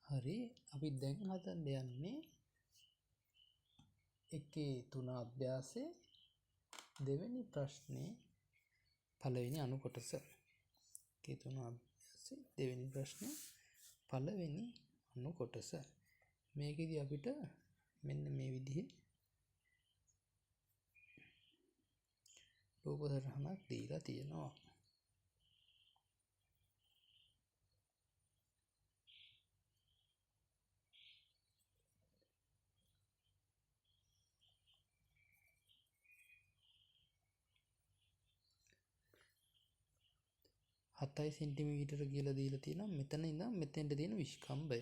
හරි අපි දැන් හදන්න යන්නේ එකේ 3 අභ්‍යාසයේ දෙවෙනි ප්‍රශ්නේ පළවෙනි අණු කොටස. එකේ 3 අභ්‍යාසයේ දෙවෙනි ප්‍රශ්නේ පළවෙනි අණු කොටස. මේකෙදි අපිට මෙන්න මේ විදිහේ රූප සටහනක් දීලා තියෙනවා. හතයි සෙන්ටිමීටර කියලා දීලා තියෙනවා. මෙතන ඉඳන් මෙතෙන්ට තියෙන විස්කම්භය.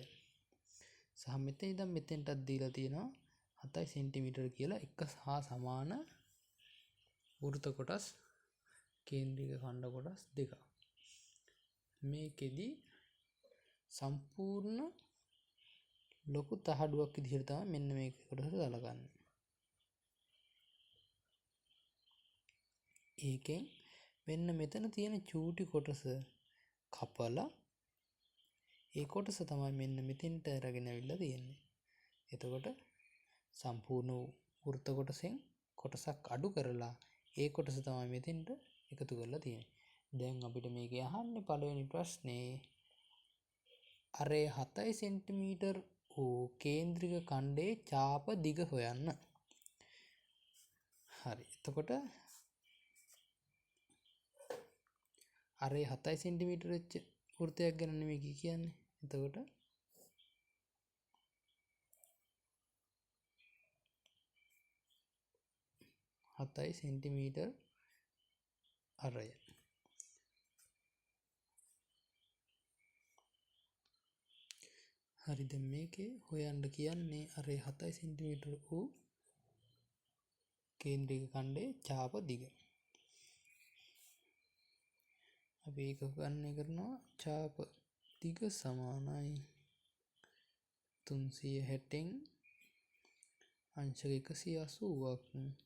සහ මෙතන ඉඳන් මෙතෙන්ටත් දීලා තියෙනවා 7 සෙන්ටිමීටර කියලා එක හා සමාන වෘත්ත කොටස් කේන්ද්‍රික ඛණ්ඩ කොටස් දෙකක්. මේකෙදි සම්පූර්ණ ලොකු තහඩුවක් විදිහට තමයි මෙන්න මේක කොටස සලකන්නේ. ඒකෙන් මෙන්න මෙතන තියෙන චූටි කොටස කපලා ඒ කොටස තමයි මෙන්න මෙතෙන්ට අරගෙන අවිල්ලා තියෙන්නේ. එතකොට සම්පූර්ණ වෘත්ත කොටසෙන් කොටසක් අඩු කරලා ඒ කොටස තමයි මෙතෙන්ට එකතු කරලා තියෙන්නේ. දැන් අපිට මේකේ අහන්නේ පළවෙනි ප්‍රශ්නේ අරේ 7 සෙන්ටිමීටර වූ කේන්ද්‍රික ඛණ්ඩයේ ඡාප දිග හොයන්න. හරි. එතකොට අරේ 7 සෙන්ටිමීටර වෙච්ච වෘත්තයක් ගැන නෙමෙයි කියන්නේ. එතකොට හතයි සෙන්ටිමීටර් අරය. හරි දැන් මේකේ හොයන්න කියන්නේ අරේ 7 සෙන්ටිමීටර් වූ කේන්ද්‍රික ඛණ්ඩයේ ඡාප දිග. අපි ඒක ගණනය කරනවා ඡාප දිග සමානයි 360න් අංශක 180ක්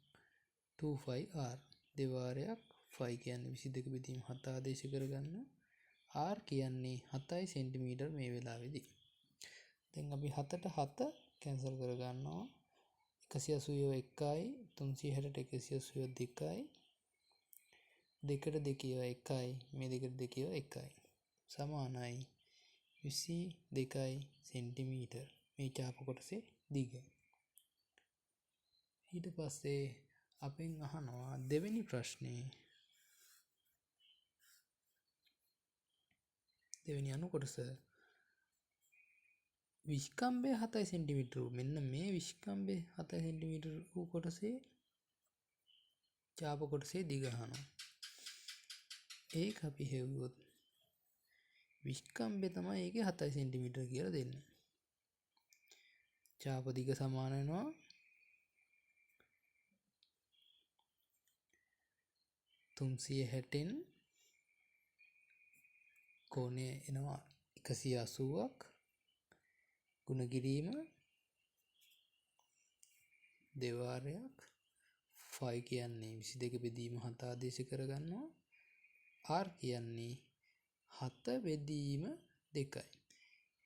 25r දෙවාරයක් 5 කියන්නේ 22 බෙදීම 7 ආදේශ කරගන්න r කියන්නේ 7 සෙන්ටිමීටර් මේ වෙලාවේදී. දැන් අපි 7ට 7 කැන්සල් කරගන්නවා 180 1යි 360ට 180 2යි දෙකට දෙකේව 1යි මේ දෙකට දෙකේව 1යි සමානයි 22යි සෙන්ටිමීටර් මේ ඡාප කොටසේ දිග. ඊට පස්සේ අපෙන් අහනවා දෙවෙනි ප්‍රශ්නේ දෙවෙනි අණු කොටස විස්කම්භය 7 සෙන්ටිමීටර මෙන්න මේ විස්කම්භය 7 සෙන්ටිමීටර වූ කොටසේ ඡාප කොටසේ දිග අහනවා. ඒක අපි හෙව්වොත් විස්කම්භය තමයි ඒකේ 7 සෙන්ටිමීටර කියලා දෙන්නේ. ඡාප දිග සමාන වෙනවා 360න් කෝණය එනවා 180ක් ගුණ කිරීම දෙවාරයක් 5 කියන්නේ 22 බෙදීම 7 ආදේශ කරගන්නවා r කියන්නේ 7 බෙදීම 2යි.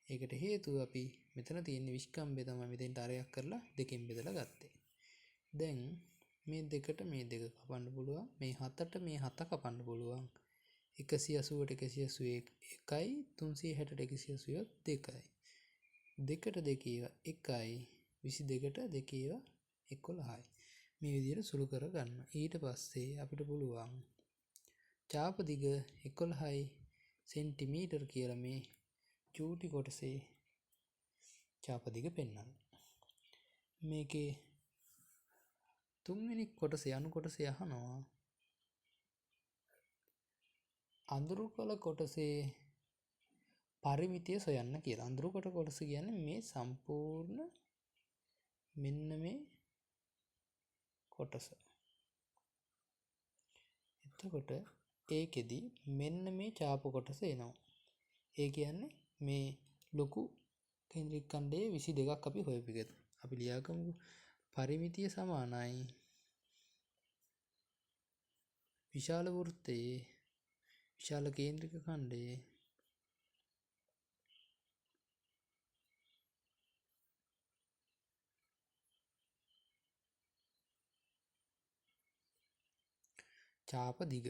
ඒකට හේතුව අපි මෙතන තියෙන විස්කම්භය තමයි මෙතෙන්ට අරයක් කරලා දෙකෙන් බෙදලා ගත්තේ. දැන් මේ දෙකට මේ දෙක කපන්න පුළුවන් මේ 7ට මේ 7 කපන්න පුළුවන් 180ට 181යි 360ට 180 2යි දෙකට දෙකේව 1යි 22ට දෙකේව 11යි මේ විදිහට සුළු කරගන්න. ඊට පස්සේ අපිට පුළුවන් ඡාප දිග 11යි සෙන්ටිමීටර් කියලා මේ චූටි කොටසේ ඡාප දිග පෙන්වන්න. මේකේ තුන්වෙනි කොටසේ අණු කොටසේ අහනවා අඳුරු කළ කොටසේ පරිමිතිය සොයන්න කියලා. අඳුරු කොට කොටස කියන්නේ මේ සම්පූර්ණ මෙන්න මේ කොටස. එතකොට ඒකෙදි මෙන්න මේ ඡාප කොටස එනවා. ඒ කියන්නේ මේ ලොකු කේන්ද්‍රික ඛණ්ඩයේ 22ක් අපි හොයපු එක. අපි ලියාගමු පරිමිතිය සමානයි විශාල වෘත්තයේ විශාල කේන්ද්‍රික ඛණ්ඩයේ චාප දිග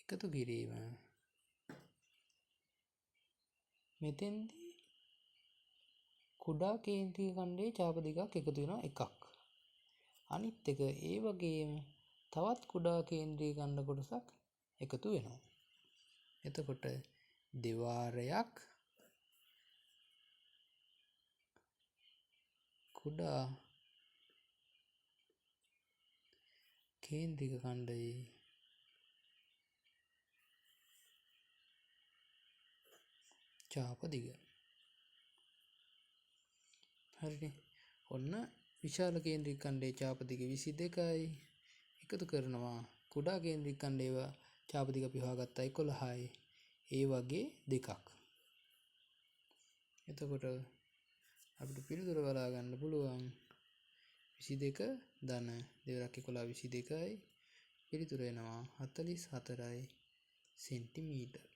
එකතු කිරීම. මෙතෙන්දී කුඩා කේන්ද්‍රික ඛණ්ඩයේ චාප දෙකක් එකතු වෙනවා එකක්. අනිත් එක ඒ වගේම තවත් කුඩා කේන්ද්‍රීය ඛණ්ඩ කොටසක් එකතු වෙනවා. එතකොට දෙවාරයක් කුඩා කේන්ද්‍රික ඛණ්ඩයේ චාප දිග. හරිනේ. ඔන්න විශාල කේන්ද්‍රික ඛණ්ඩයේ චාප දිග 22යි. එකතු කරනවා කුඩා කේන්ද්‍රික ඛණ්ඩයේ චාප දිග අපි හොයාගත්තා 11යි. ඒ වගේ දෙකක්. එතකොට අපිට පිළිතුර බලා ගන්න පුළුවන් 22 ධන 2 11 22යි. පිළිතුර එනවා 44යි සෙන්ටිමීටර්.